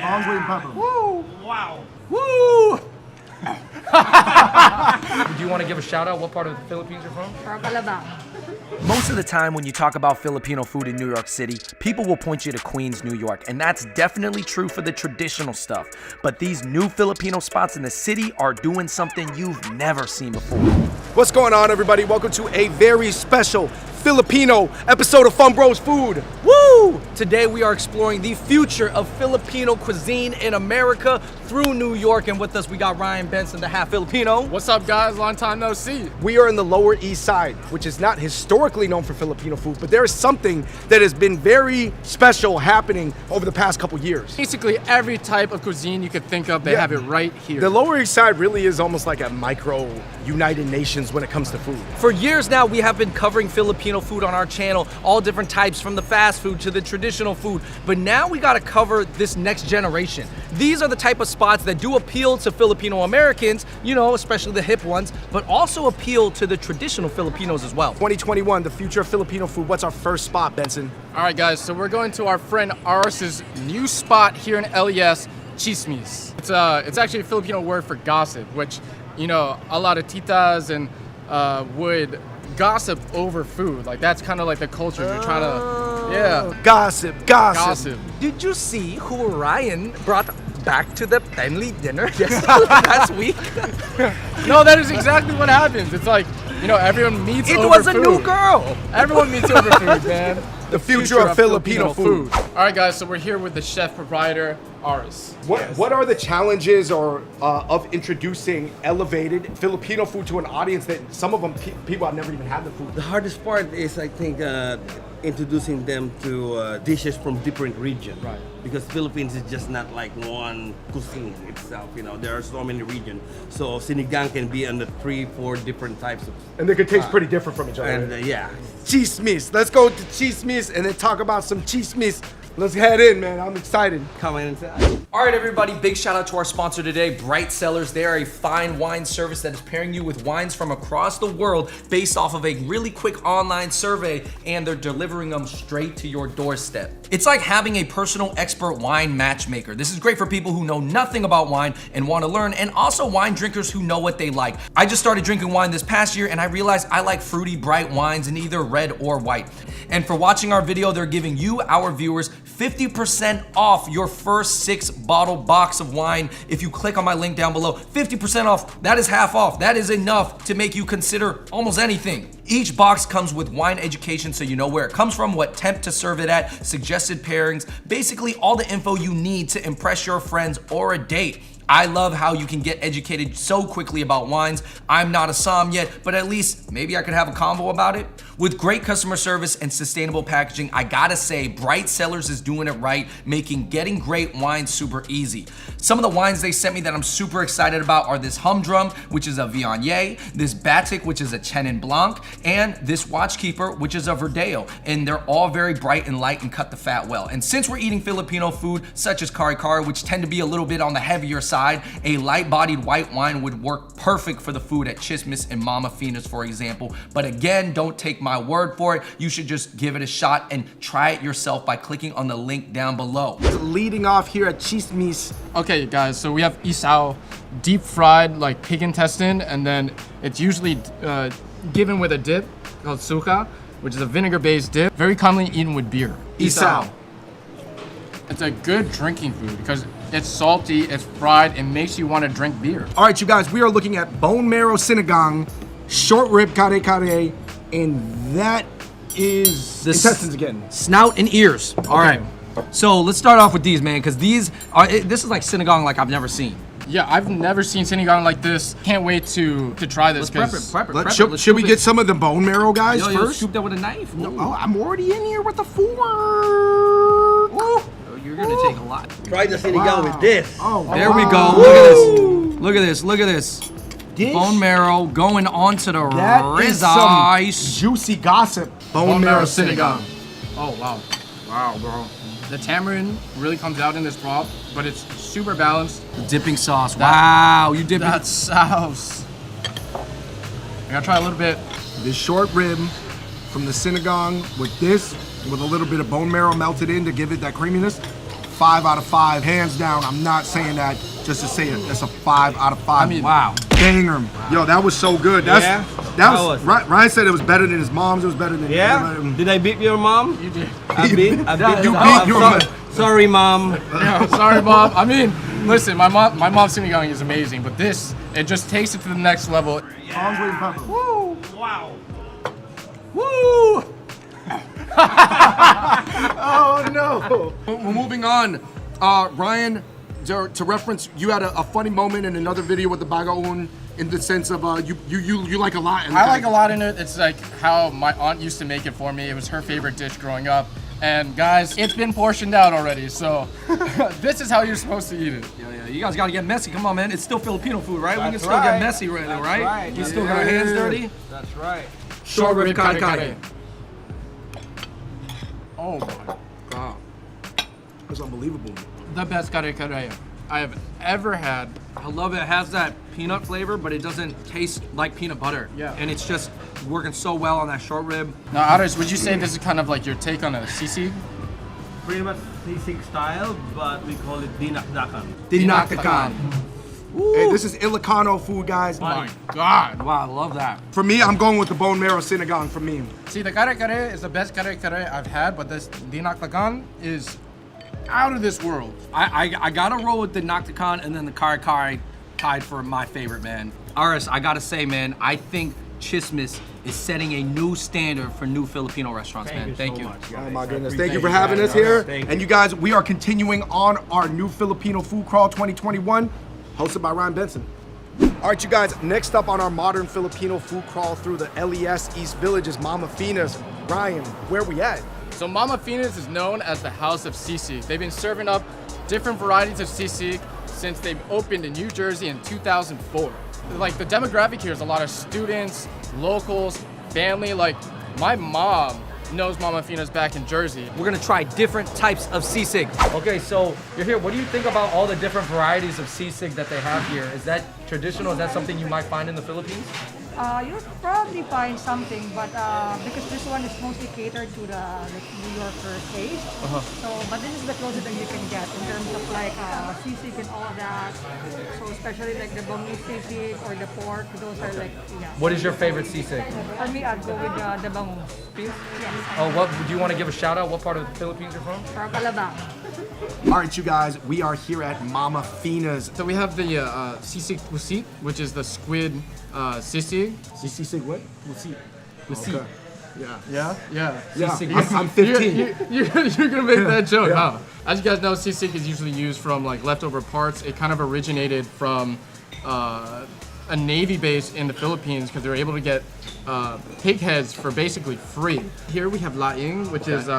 Long green pepper. Woo! Wow. Woo! Do you want to give a shout out? What part of the Philippines you're from? Most of the time when you talk about Filipino food in New York City, people will point you to Queens, New York, and that's definitely true for the traditional stuff. But these new Filipino spots in the city are doing something you've never seen before. What's going on, everybody? Welcome to a very special Filipino episode of Fun Bros Food. Woo! Today we are exploring the future of Filipino cuisine in America through New York, and with us we got Ryan Benson, the half Filipino. What's up, guys? Long time no see. We are in the Lower East Side, which is not historically known for Filipino food, but there is something that has been very special happening over the past couple years. Basically, every type of cuisine you could think of, they have it right here. The Lower East Side really is almost like a micro United Nations when it comes to food. For years now, we have been covering Filipino food on our channel, all different types, from the fast food to the traditional food. But now we gotta cover this next generation. These are the type of spots that do appeal to Filipino Americans, you know, especially the hip ones, but also appeal to the traditional Filipinos as well. 2021, the future of Filipino food. What's our first spot, Benson? All right, guys, so we're going to our friend Aris's new spot here in LES, Chismis. It's actually a Filipino word for gossip, which, you know, a lot of titas and would gossip over food. Like, that's kind of like the culture you're trying to, yeah. Gossip. Did you see who Ryan brought back to the family dinner last week? No, that is exactly what happens. It's like, you know, everyone meets over food. It was a new girl. Everyone meets over food, man. The future of Filipino food. All right, guys, so we're here with the chef proprietor, Aris. What are the challenges of introducing elevated Filipino food to an audience that some of them people have never even had the food? The hardest part is, I think, introducing them to dishes from different regions. Right. Because Philippines is just not like one cuisine itself. You know, there are so many regions. So sinigang can be under 3-4 different types of. And they could taste pretty different from each other. And yeah. Chismis. Let's go to Chismis and then talk about some chismis. Let's head in, man. I'm excited. Come in inside. All right, everybody, big shout out to our sponsor today, Bright Cellars. They are a fine wine service that is pairing you with wines from across the world based off of a really quick online survey, and they're delivering them straight to your doorstep. It's like having a personal expert wine matchmaker. This is great for people who know nothing about wine and want to learn, and also wine drinkers who know what they like. I just started drinking wine this past year, and I realized I like fruity, bright wines in either red or white. And for watching our video, they're giving you, our viewers, 50% off your first 6-bottle box of wine. If you click on my link down below, 50% off, that is half off. That is enough to make you consider almost anything. Each box comes with wine education so you know where it comes from, what temp to serve it at, suggested pairings, basically all the info you need to impress your friends or a date. I love how you can get educated so quickly about wines. I'm not a som yet, but at least maybe I could have a convo about it. With great customer service and sustainable packaging, I gotta say, Bright Cellars is doing it right, making getting great wine super easy. Some of the wines they sent me that I'm super excited about are this Humdrum, which is a Viognier, this Batik, which is a Chenin Blanc, and this Watchkeeper, which is a Verdeo. And they're all very bright and light and cut the fat well. And since we're eating Filipino food, such as kare-kare, which tend to be a little bit on the heavier side, a light-bodied white wine would work perfect for the food at Chismis and Mama Fina's, for example. But again, don't take my word for it. You should just give it a shot and try it yourself by clicking on the link down below. Leading off here at Chismis. Okay, guys, so we have isao, deep fried like pig intestine, and then it's usually given with a dip called suka, which is a vinegar-based dip, very commonly eaten with beer. Isao. It's a good drinking food because it's salty, it's fried, it makes you want to drink beer. All right, you guys, we are looking at bone marrow sinigang, short rib kare-kare, and that is This- intestines again. Snout and ears. All right. So let's start off with these, man, because these are, this is like sinigang like I've never seen. Yeah, I've never seen sinigang like this. Can't wait to try this. Let's prep it. Should we get some of the bone marrow, guys, Yo, first? scoop that with a knife. No, oh, I'm already in here with the fork. Oh, you're gonna take a lot. Try the sinigang with this. Oh, There we go. Woo! Look at this. Look at this. This- Bone marrow going onto the That is some rice. juicy gossip. Bone marrow sinigang. Oh, wow. Wow, bro. The tamarind really comes out in this broth, but it's super balanced. The dipping sauce. Wow, you dipping. That sauce. I gotta try a little bit. This short rib from the sinigang with this, with a little bit of bone marrow melted in to give it that creaminess. 5 out of 5, hands down. I'm not saying that just to say it. That's a 5 out of 5. I mean, Wow. Banger. Yo, that was so good. That How was was it? Ryan said it was better than his mom's. It was better than Did I beat your mom? You did. I beat You beat your mom. Sorry, mom. Yeah, sorry, Mom. I mean, listen, my mom's sinigang is amazing, but this, it just takes it to the next level. Woo! Wow. Woo! Oh no! We're moving on. Ryan, to reference, you had a funny moment in another video with the bagaon in the sense of you like a lot. I like a lot in it. It's like how my aunt used to make it for me. It was her favorite dish growing up. And guys, it's been portioned out already, so this is how you're supposed to eat it. Yeah, you guys gotta get messy. Come on, man. It's still Filipino food, right? We can still right. get messy right now, right? right. We still got our hands dirty. That's right. Short rib kare kare. Oh my god. It's unbelievable. The best kare kare I have ever had. I love it. It has that peanut flavor, but it doesn't taste like peanut butter. Yeah. And it's just working so well on that short rib. Now, Aris, would you say this is kind of like your take on a sisig? Pretty much sisig style, but we call it dinakdakan. Dinakdakan. Hey, this is Ilocano food, guys. Oh my god. Wow, I love that. For me, I'm going with the bone marrow sinigang for me. See, the kare kare is the best kare kare I've had, but this dinakdakan is out of this world. I gotta roll with the Nocticon and then the kare kare tied for my favorite, man. Aris, I gotta say, man, I think Chismis is setting a new standard for new Filipino restaurants, man. Thank you. Oh my goodness. Thank you for having us here. And you guys, we are continuing on our new Filipino Food Crawl 2021, hosted by Ryan Benson. All right, you guys, next up on our modern Filipino food crawl through the LES East Village is Mama Fina's. Ryan, where we at? So Mama Fina's is known as the House of Sisig. They've been serving up different varieties of sisig since they've opened in New Jersey in 2004. Like the demographic here is a lot of students, locals, family. Like my mom knows Mama Fina's back in Jersey. We're gonna try different types of sisig. Okay, so you're here. What do you think about all the different varieties of sisig that they have here? Is that traditional? Is that something you might find in the Philippines? You'll probably find something, but because this one is mostly catered to the New Yorker taste. So, but this is the closest that you can get in terms of like sisig and all that. So, especially like the boneless sisig or the pork, those are like, yeah. What is your favorite sisig? For me, I'd go with the bangus. Yes. Oh, what do you want to give a shout out? What part of the Philippines you're from? From Calabang. All right, you guys, we are here at Mama Fina's. So we have the sisig pusit, which is the squid sisig. Sisig what? Pusit. Okay. Yeah. Yeah? Yeah. Yeah, I'm 15. You're gonna make that joke, huh? As you guys know, sisig is usually used from like leftover parts. It kind of originated from a Navy base in the Philippines because they were able to get pig heads for basically free. Here we have laing, which is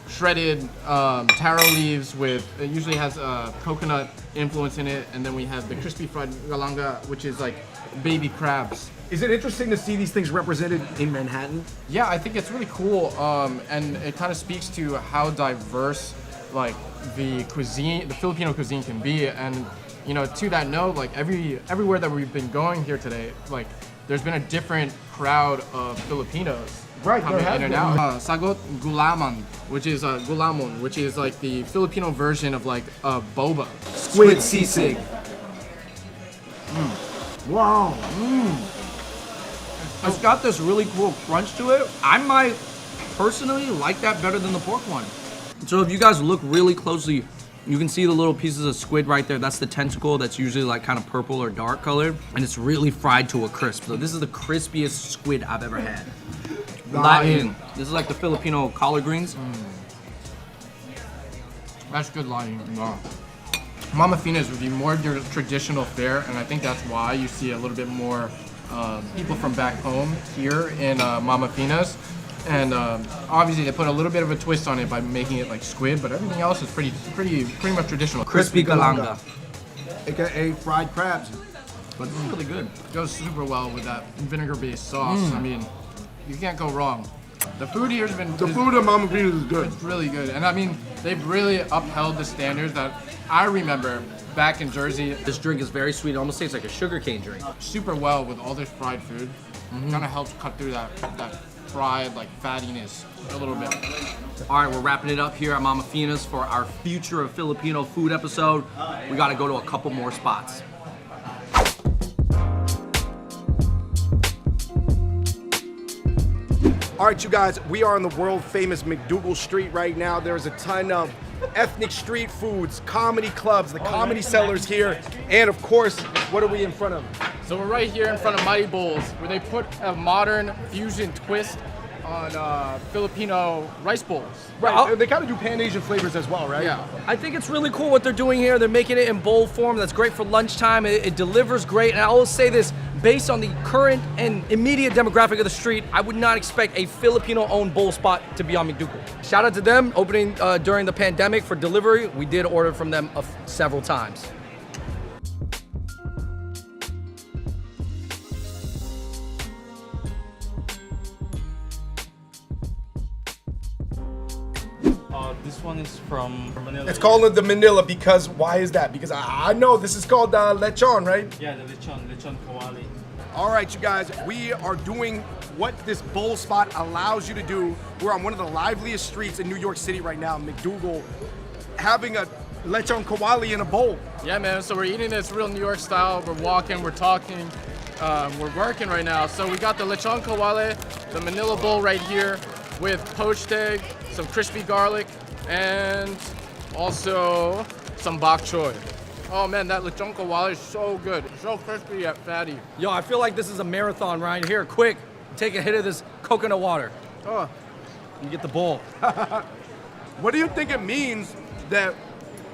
shredded taro leaves with, it usually has coconut influence in it, and then we have the crispy fried galanga, which is like baby crabs. Is it interesting to see these things represented in Manhattan? Yeah, I think it's really cool, and it kind of speaks to how diverse like the cuisine, the Filipino cuisine can be. And you know, to that note, like everywhere that we've been going here today, like there's been a different crowd of Filipinos coming in and out. Sagot gulaman, which is gulamon, which is like the Filipino version of like boba. Squid sisig. Wow. It's got this really cool crunch to it. I might personally like that better than the pork one. So if you guys look really closely, you can see the little pieces of squid right there. That's the tentacle that's usually like kind of purple or dark colored. And it's really fried to a crisp. So this is the crispiest squid I've ever had. Laing. This is like the Filipino collard greens. That's good lying. Wow. Mama Fina's would be more your traditional fare, and I think that's why you see a little bit more people from back home here in Mama Fina's. And obviously they put a little bit of a twist on it by making it like squid, but everything else is pretty much traditional. Crispy galanga. AKA fried crabs. But this is really good. It goes super well with that vinegar-based sauce. I mean, you can't go wrong. The food here's been The food at Mama Fina's is good. it's really good, and I mean they've really upheld the standards that I remember back in Jersey. This drink is very sweet. It almost tastes like a sugarcane drink. Super well with all this fried food. Kind of helps cut through that fried like fattiness a little bit. All right, we're wrapping it up here at Mama Fina's for our Future of Filipino Food episode. We got to go to a couple more spots. All right, you guys, we are on the world famous McDougal Street right now. There's a ton of ethnic street foods, comedy clubs, the comedy sellers here, and of course, what are we in front of? So we're right here in front of Mighty Bowls, where they put a modern fusion twist on Filipino rice bowls. Right, they kind of do Pan-Asian flavors as well, right? Yeah. I think it's really cool what they're doing here. They're making it in bowl form. That's great for lunchtime. It delivers great. And I will say this, based on the current and immediate demographic of the street, I would not expect a Filipino-owned bowl spot to be on McDougal. Shout out to them, opening during the pandemic for delivery. We did order from them several times. This one is from Manila. It's called the Manila because, why is that? Because I know this is called lechon, right? Yeah, the lechon kawali. All right, you guys, we are doing what this bowl spot allows you to do. We're on one of the liveliest streets in New York City right now, McDougal, having a lechon kawali in a bowl. Yeah, man, so we're eating this real New York style. We're walking, we're talking, we're working right now. So we got the lechon kawali, the Manila bowl right here with poached egg, some crispy garlic, and also some bok choy. Oh man, that lechon kawali is so good. So crispy yet fatty. Yo, I feel like this is a marathon right here. Quick, take a hit of this coconut water. Oh, You get the bowl. What do you think it means that,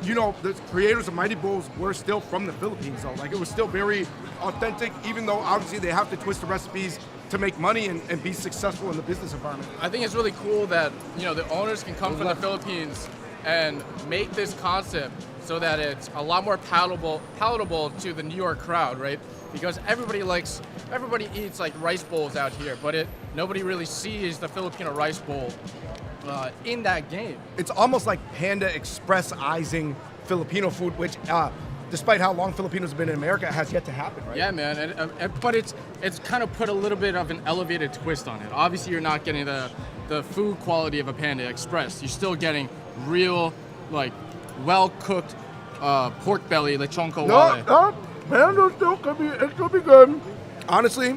you know, the creators of Mighty Bowls were still from the Philippines though? Like it was still very authentic, even though obviously they have to twist the recipes to make money and be successful in the business environment. I think it's really cool that, you know, the owners can come from the Philippines and make this concept so that it's a lot more palatable to the New York crowd, right? Because everybody eats like rice bowls out here, but nobody really sees the Filipino rice bowl in that game. It's almost like Panda Express-izing Filipino food, which despite how long Filipinos have been in America, has yet to happen, right? Yeah, man, but it's kind of put a little bit of an elevated twist on it. Obviously, you're not getting the food quality of a Panda Express. You're still getting real, like, well-cooked pork belly lechon kawali. No, Panda still could be good. Honestly,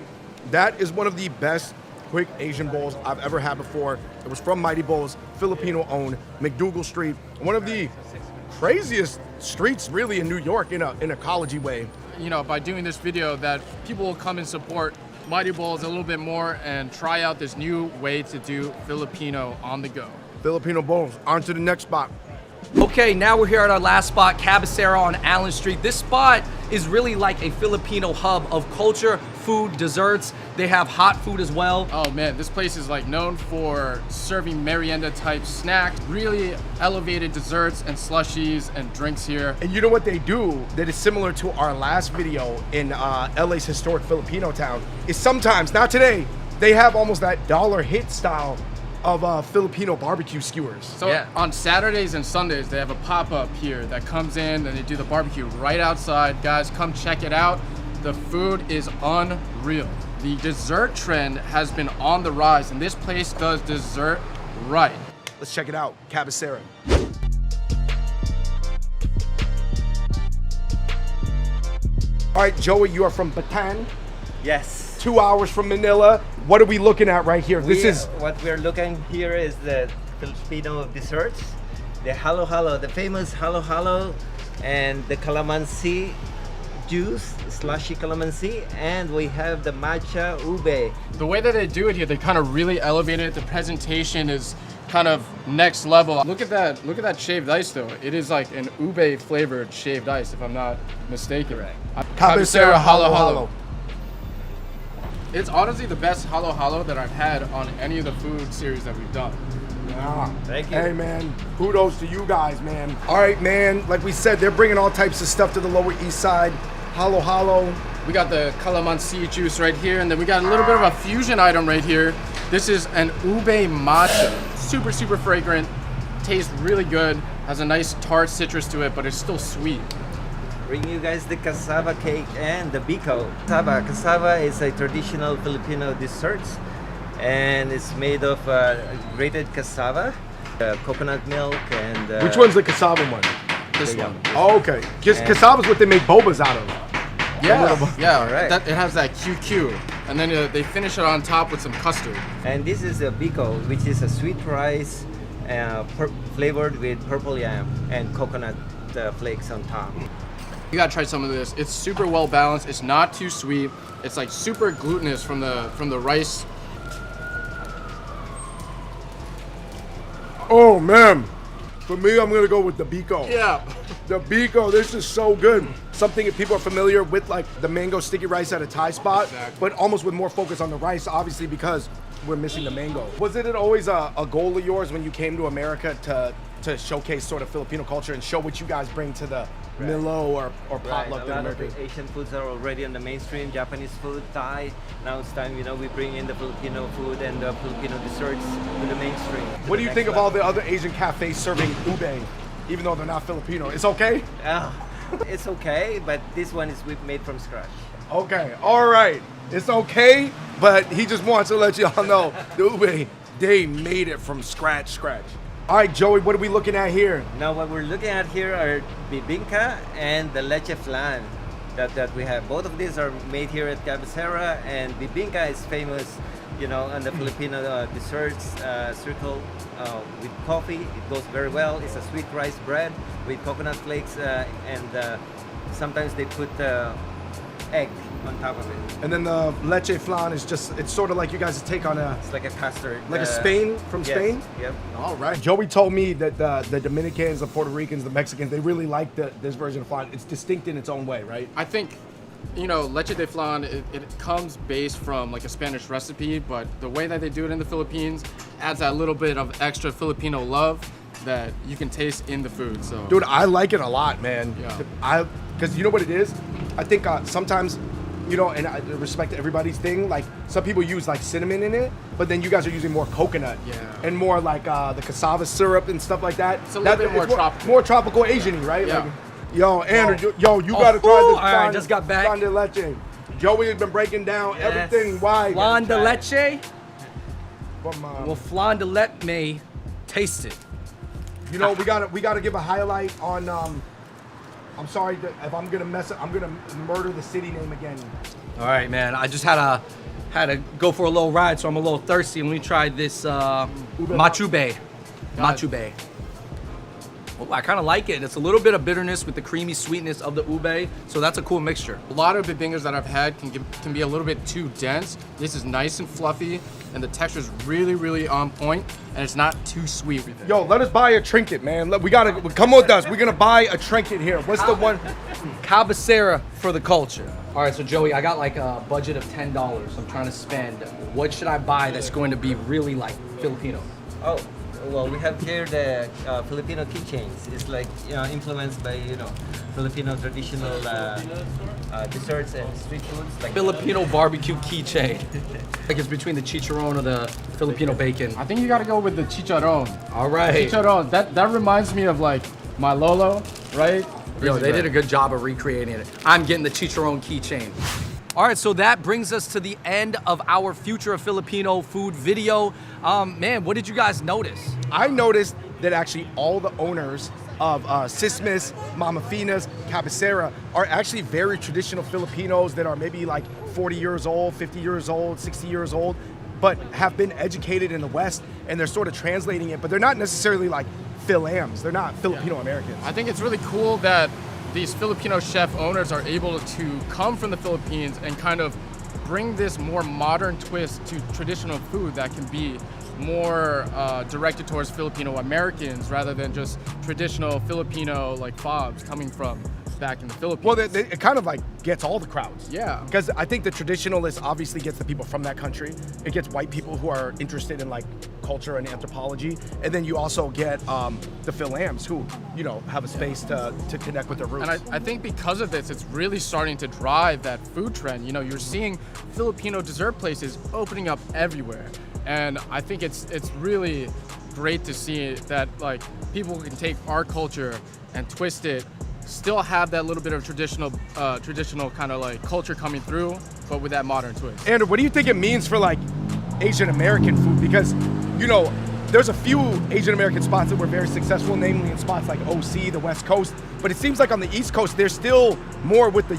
that is one of the best quick Asian bowls I've ever had before. It was from Mighty Bowls, Filipino-owned, McDougal Street. One of the craziest streets really in New York in a ecology way. You know, by doing this video, that people will come and support Mighty Bowls a little bit more and try out this new way to do Filipino on the go. Filipino bowls. On to the next spot. Okay, now we're here at our last spot, Cabecera on Allen Street. This spot is really like a Filipino hub of culture, food, desserts. They have hot food as well. Oh man, this place is like known for serving merienda type snacks, really elevated desserts and slushies and drinks here. And you know what they do that is similar to our last video in LA's historic Filipino town is sometimes, not today, they have almost that dollar hit style of Filipino barbecue skewers. So Yeah. on Saturdays and Sundays, they have a pop-up here that comes in and they do the barbecue right outside. Guys, come check it out. The food is unreal. The dessert trend has been on the rise, and this place does dessert right. Let's check it out, Cabecera. All right, Joey, you are from Bataan, Yes. 2 hours from Manila. What are we looking at right here? This is What we're looking here is the Filipino desserts, the halo halo, the famous halo halo, and the calamansi juice, slushy calamansi, and we have the matcha ube. The way that they do it here, they kind of really elevate it. The presentation is kind of next level. Look at that shaved ice though. It is like an ube flavored shaved ice, if I'm not mistaken. Correct. Cabecera halo halo. It's honestly the best halo halo that I've had on any of the food series that we've done. Ah, Thank you. Hey man, kudos to you guys, man. All right, man. Like we said, they're bringing all types of stuff to the Lower East Side. Halo halo. We got the calamansi juice right here, and then we got a little bit of a fusion item right here. This is an ube matcha. Super, super fragrant. Tastes really good. Has a nice tart citrus to it, but it's still sweet. Bring you guys the cassava cake and the biko. Cassava is a traditional Filipino dessert. and it's made of grated cassava, coconut milk, and Which one's the cassava one? This one. Oh, okay. Cassava's what they make bobas out of. Yeah, Alright. It has that QQ, and then they finish it on top with some custard. And this is a biko, which is a sweet rice flavored with purple yam and coconut flakes on top. You gotta try some of this. It's super well balanced. It's not too sweet. It's like super glutinous from the rice. Oh man, for me, I'm gonna go with the biko. Yeah. The biko, this is so good. Something that people are familiar with, like the mango sticky rice at a Thai spot, Exactly. but almost with more focus on the rice, obviously because we're missing the mango. Was it always a goal of yours when you came to America to showcase sort of Filipino culture and show what you guys bring to the Milo or Right, potluck a that lot of America? the Asian foods are already on the mainstream. Japanese food, Thai. Now it's time, we bring in the Filipino food and the Filipino desserts to the mainstream. What do you think of all the other Asian cafes serving ube, even though they're not Filipino? It's okay? It's okay, but this one is made from scratch. Okay, all right. It's okay, but he just wants to let y'all know the ube, they made it from scratch. All right, Joey, what are we looking at here? Now what we're looking at here are bibingka and the leche flan that we have. Both of these are made here at Cabecera, and bibingka is famous, on the Filipino desserts circle with coffee. It goes very well. It's a sweet rice bread with coconut flakes and sometimes they put egg on top of it. And then the leche flan is it's sort of like you guys' take on It's like a custard. like a Spain from yes, Spain? Yep. All right. Joey told me that the Dominicans, the Puerto Ricans, the Mexicans, they really like this version of flan. It's distinct in its own way, right? I think, leche de flan, it comes based from like a Spanish recipe, but the way that they do it in the Philippines adds that little bit of extra Filipino love that you can taste in the food. So, Dude, I like it a lot, man. Yeah. Because you know what it is? I think sometimes, and I respect everybody's thing, like some people use like cinnamon in it, but then you guys are using more coconut. Yeah. And more like the cassava syrup and stuff like that. It's a little bit more tropical. More tropical Asian-y, right? Yeah. Like, yo, Andrew, you gotta try this. All right, just got back. Flan de leche. Joey has been breaking down everything. Why? Flan de leche. From, Well, flan de let me taste it. we gotta give a highlight on. I'm sorry if I'm gonna mess up. I'm gonna murder the city name again. All right, man. I just had to go for a little ride, so I'm a little thirsty. Let me try this machube. Machube. Oh, I kind of like it. It's a little bit of bitterness with the creamy sweetness of the ube, so that's a cool mixture. a lot of bibingas that I've had can be a little bit too dense. This is nice and fluffy, and the texture is really, really on point, and it's not too sweet. Yo, let us buy a trinket, man. We gotta come with us. We're gonna buy a trinket here. What's the one? Cabecera for the culture. All right, so Joey, I got like a budget of $10. I'm trying to spend. What should I buy that's going to be really like Filipino? Oh, well, we have here the Filipino keychains. It's like influenced by Filipino traditional desserts and street foods like Filipino barbecue keychain. Like it's between the chicharron or the Filipino bacon. I think you gotta go with the chicharron. All right. Chicharron, that reminds me of like my Lolo, right? Yo, they did a good job of recreating it. I'm getting the chicharron keychain. All right, so that brings us to the end of our Future of Filipino Food video. Man, what did you guys notice? I noticed that actually all the owners of Sismis, Mama Fina's, Cabecera are actually very traditional Filipinos that are maybe like 40 years old, 50 years old, 60 years old, but have been educated in the West, and they're sort of translating it, but they're not necessarily like Phil-Ams. They're not Filipino Americans. I think it's really cool that these Filipino chef owners are able to come from the Philippines and kind of bring this more modern twist to traditional food that can be more directed towards Filipino Americans rather than just traditional Filipino like fobs coming from back in the Philippines. Well, it kind of like gets all the crowds. Yeah. Because I think the traditionalist obviously gets the people from that country. It gets white people who are interested in like culture and anthropology. And then you also get the Phil-Ams who, have a space to connect with their roots. And I think because of this, it's really starting to drive that food trend. You're seeing Filipino dessert places opening up everywhere. And I think it's really great to see that like people can take our culture and twist it, still have that little bit of traditional kind of like culture coming through, but with that modern twist. Andrew, what do you think it means for like Asian American food? Because, you know, there's a few Asian American spots that were very successful, namely in spots like OC, the West Coast. But it seems like on the East Coast, there's still more with the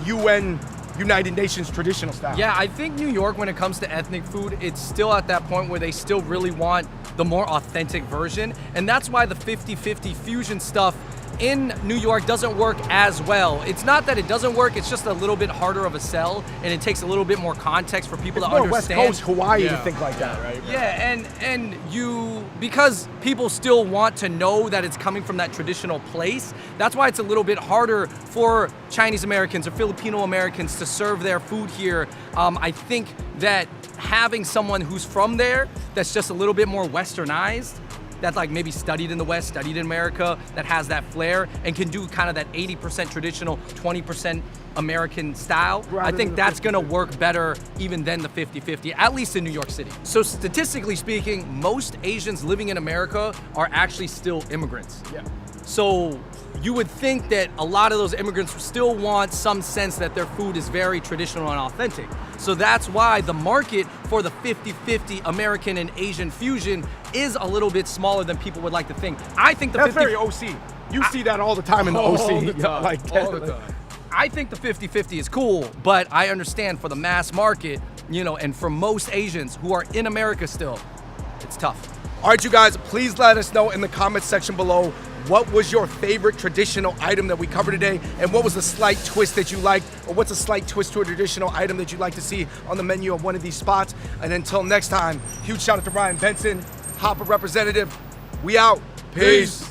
United Nations traditional style. Yeah, I think New York, when it comes to ethnic food, it's still at that point where they still really want the more authentic version. And that's why the 50-50 fusion stuff in New York doesn't work as well. It's not that it doesn't work, it's just a little bit harder of a sell, and it takes a little bit more context for people It's to more West understand. Coast, Hawaii to think like that, right? Yeah, and you, because people still want to know that it's coming from that traditional place, that's why it's a little bit harder for Chinese Americans or Filipino Americans to serve their food here. I think that having someone who's from there that's just a little bit more westernized, that like maybe studied in the West, studied in America, that has that flair and can do kind of that 80% traditional, 20% American style, I think that's gonna work better even than the 50-50, at least in New York City. So statistically speaking, most Asians living in America are actually still immigrants. Yeah. So you would think that a lot of those immigrants still want some sense that their food is very traditional and authentic. So that's why the market for the 50-50 American and Asian fusion is a little bit smaller than people would like to think. I think the That's 50 very OC. You see that all the time in the OC. all the time, Like, all the time. I think the 50-50 is cool, but I understand for the mass market, you know, and for most Asians who are in America still, it's tough. All right, you guys, please let us know in the comments section below what was your favorite traditional item that we covered today, and what was the slight twist that you liked, or what's a slight twist to a traditional item that you'd like to see on the menu of one of these spots. And until next time, huge shout out to Ryan Benson, Hopper representative. We out. Peace.